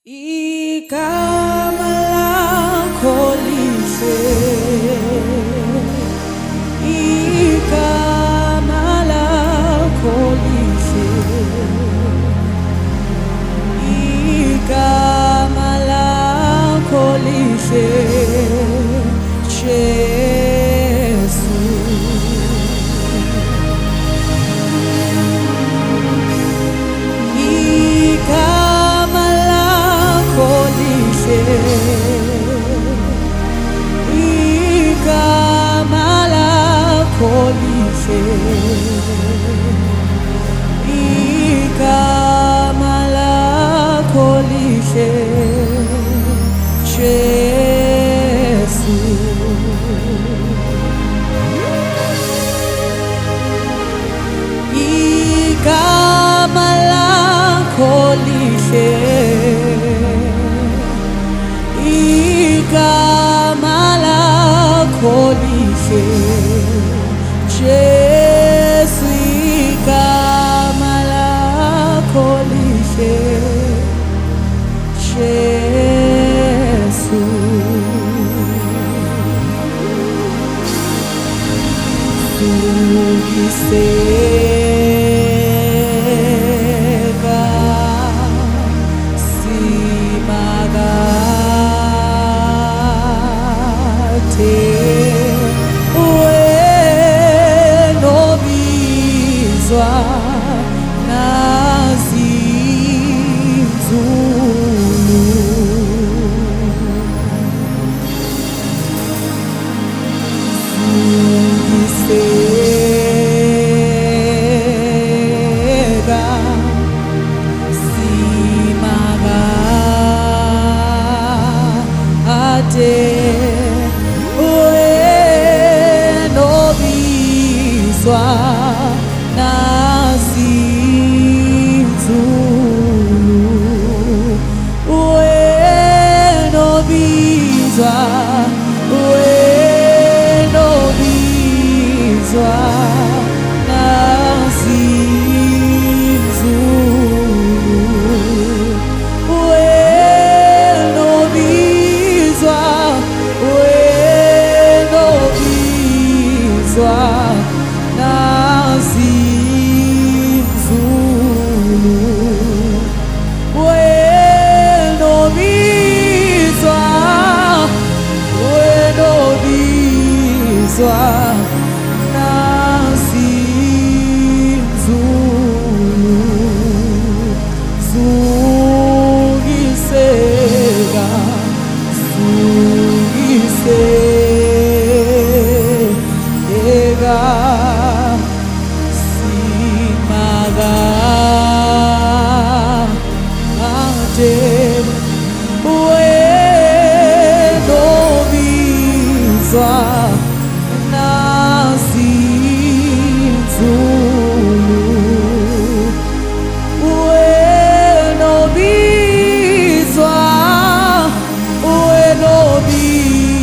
Igama lakho lihle, igama lakho lihle, igama lakho lihle, Jesu. Igama lakho lihle, igama lakho lihle, igama lakho lihle, Jesu. Igama lakho lihle, igama lakho lihle, Jesu. Igama lakho lihle, Jesu. Sugiseka simagate wenobizwa nazinzulu. Sugiseka simagate wenobizwa nazinzulu, wenobizwa, wenobizwa nazinzulu, wenobizwa, wenobizwa nazinzulu, wenobizwa, wenobizwa nazinzulu. Sugiseka, sugiseka simagate wenobizwa nazinzulu, wenobizwa, wenobizwa